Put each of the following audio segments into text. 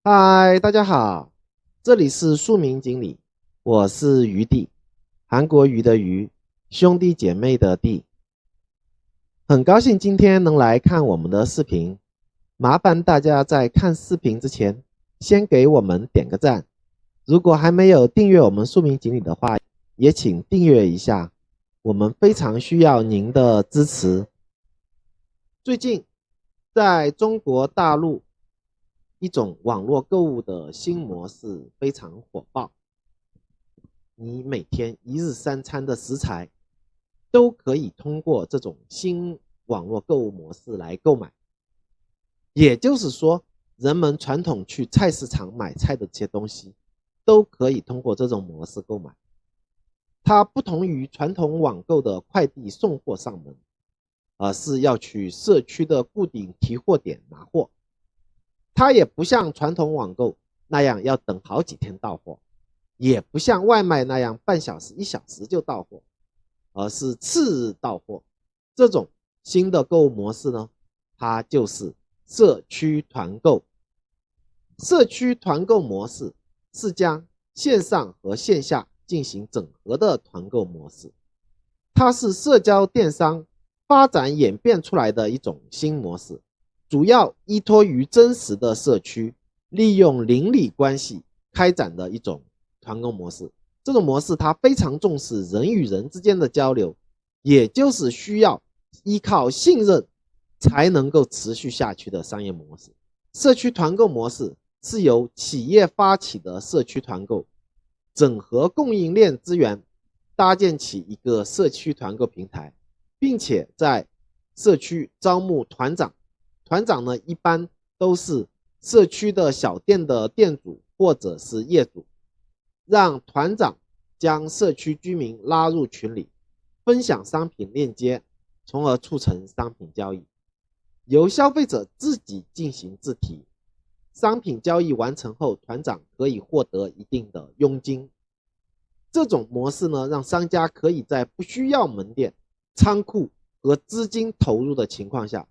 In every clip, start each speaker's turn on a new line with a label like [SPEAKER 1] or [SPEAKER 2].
[SPEAKER 1] 嗨，大家好，这里是庶民经理，我是余弟，韩国瑜的瑜，兄弟姐妹的弟，很高兴今天能来看我们的视频，麻烦大家在看视频之前，先给我们点个赞，如果还没有订阅我们庶民经理的话，也请订阅一下，我们非常需要您的支持。最近，在中国大陆，一种网络购物的新模式非常火爆。你每天一日三餐的食材，都可以通过这种新网络购物模式来购买。也就是说，人们传统去菜市场买菜的这些东西，都可以通过这种模式购买。它不同于传统网购的快递送货上门，而是要去社区的固定提货点拿货。它也不像传统网购那样要等好几天到货，也不像外卖那样半小时、1小时就到货，而是次日到货。这种新的购物模式呢，它就是社区团购。社区团购模式是将线上和线下进行整合的团购模式，它是社交电商发展演变出来的一种新模式，主要依托于真实的社区，利用邻里关系开展的一种团购模式。这种模式它非常重视人与人之间的交流，也就是需要依靠信任才能够持续下去的商业模式。社区团购模式是由企业发起的社区团购，整合供应链资源，搭建起一个社区团购平台，并且在社区招募团长。团长呢，一般都是社区的小店的店主或者是业主，让团长将社区居民拉入群里，分享商品链接，从而促成商品交易。由消费者自己进行自提，商品交易完成后，团长可以获得一定的佣金。这种模式呢，让商家可以在不需要门店、仓库和资金投入的情况下，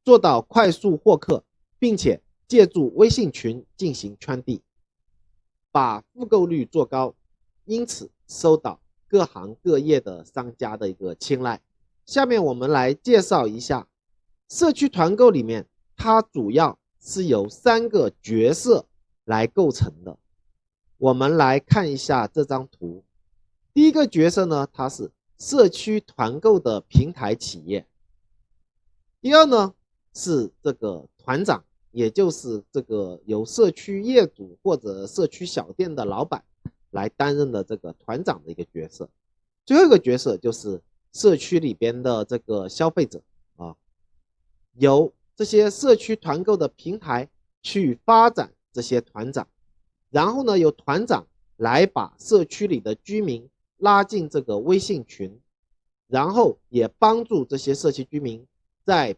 [SPEAKER 1] 做到快速获客，并且借助微信群进行圈地，把复购率做高，因此受到各行各业的商家的一个青睐。下面我们来介绍一下社区团购里面，它主要是由3个角色来构成的。我们来看一下这张图。第一个角色呢，它是社区团购的平台企业。第二呢，是这个团长，也就是这个由社区业主或者社区小店的老板来担任的这个团长的一个角色。最后一个角色就是社区里边的这个消费者啊，由这些社区团购的平台去发展这些团长，然后呢，由团长来把社区里的居民拉进这个微信群，然后也帮助这些社区居民在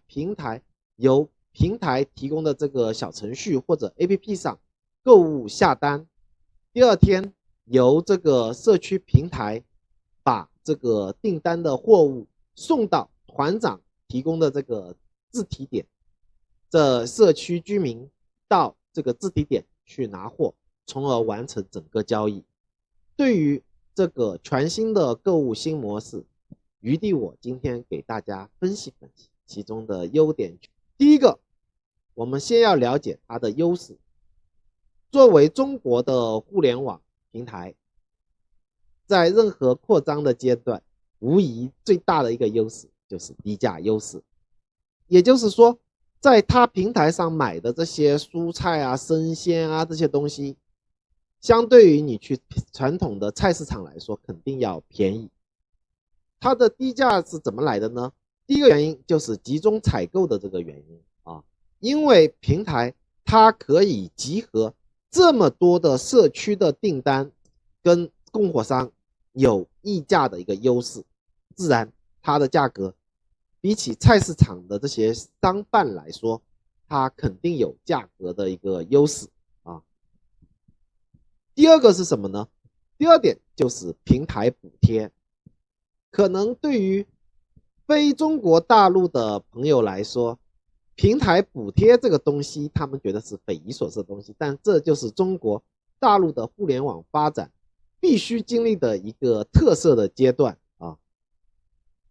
[SPEAKER 1] 由平台提供的这个小程序或者 APP 上购物下单，第二天由这个社区平台把这个订单的货物送到团长提供的这个自提点，这社区居民到这个自提点去拿货，从而完成整个交易。对于这个全新的购物新模式，余弟我今天给大家分析分析其中的优点。第一个，我们先要了解它的优势。作为中国的互联网平台，在任何扩张的阶段，无疑最大的一个优势就是低价优势。也就是说，在它平台上买的这些蔬菜啊、生鲜啊这些东西，相对于你去传统的菜市场来说，肯定要便宜。它的低价是怎么来的呢？第一个原因就是集中采购的这个原因啊，因为平台它可以集合这么多的社区的订单，跟供货商有议价的一个优势，自然它的价格比起菜市场的这些商贩来说，它肯定有价格的一个优势啊。第二个是什么呢？第二点就是平台补贴。可能对于非中国大陆的朋友来说，平台补贴这个东西，他们觉得是匪夷所思的东西，但这就是中国大陆的互联网发展必须经历的一个特色的阶段啊，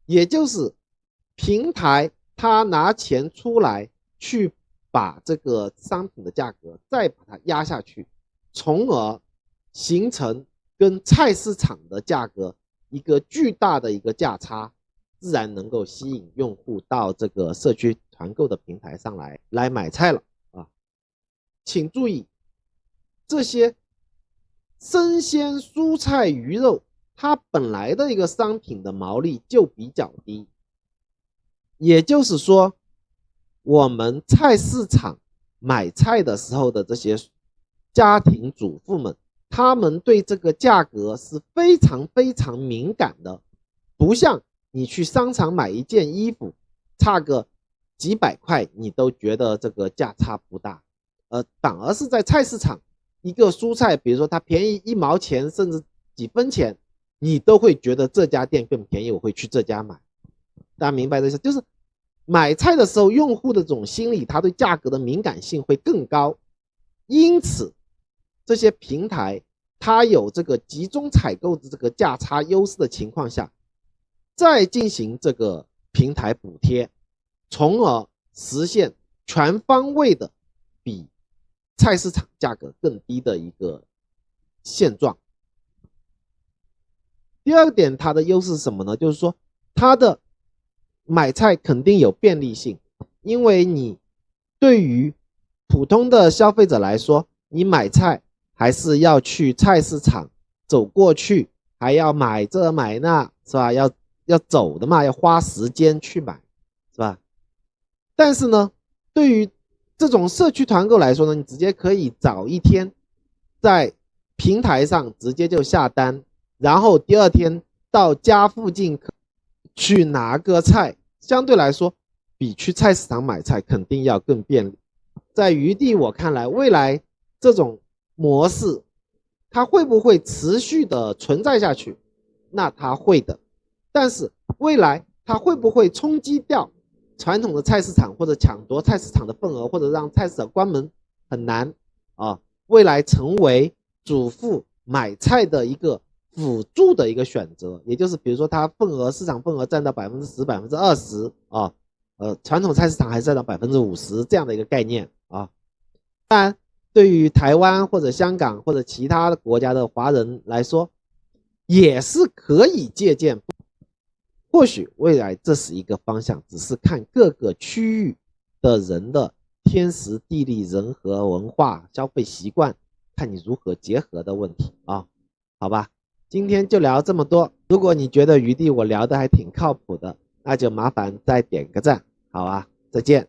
[SPEAKER 1] 也就是平台它拿钱出来去把这个商品的价格再把它压下去，从而形成跟菜市场的价格一个巨大的一个价差，自然能够吸引用户到这个社区团购的平台上来买菜了啊。请注意，这些生鲜蔬菜鱼肉它本来的一个商品的毛利就比较低，也就是说我们菜市场买菜的时候的这些家庭主妇们，他们对这个价格是非常非常敏感的，不像你去商场买一件衣服，差个几百块你都觉得这个价差不大，反而是在菜市场，一个蔬菜比如说它便宜1毛钱甚至几分钱，你都会觉得这家店更便宜，我会去这家买。大家明白这些，就是买菜的时候用户的这种心理，他对价格的敏感性会更高，因此这些平台它有这个集中采购的这个价差优势的情况下，再进行这个平台补贴，从而实现全方位的比菜市场价格更低的一个现状。第二点，它的优势是什么呢？就是说它的买菜肯定有便利性，因为你对于普通的消费者来说，你买菜还是要去菜市场走过去，还要买这买那，是吧？要走的嘛，要花时间去买，是吧？但是呢，对于这种社区团购来说呢，你直接可以早一天在平台上直接就下单，然后第二天到家附近去拿个菜，相对来说比去菜市场买菜肯定要更便利。在余地我看来，未来这种模式它会不会持续的存在下去？那它会的，但是未来它会不会冲击掉传统的菜市场，或者抢夺菜市场的份额，或者让菜市场关门，很难啊。未来成为主妇买菜的一个辅助的一个选择，也就是比如说它市场份额占到10%、20%啊，传统菜市场还是占到50%这样的一个概念啊。当然，对于台湾或者香港或者其他国家的华人来说，也是可以借鉴。或许未来这是一个方向，只是看各个区域的人的天时地利人和文化消费习惯，看你如何结合的问题啊。好吧，今天就聊这么多。如果你觉得余地我聊的还挺靠谱的，那就麻烦再点个赞。好啊，再见。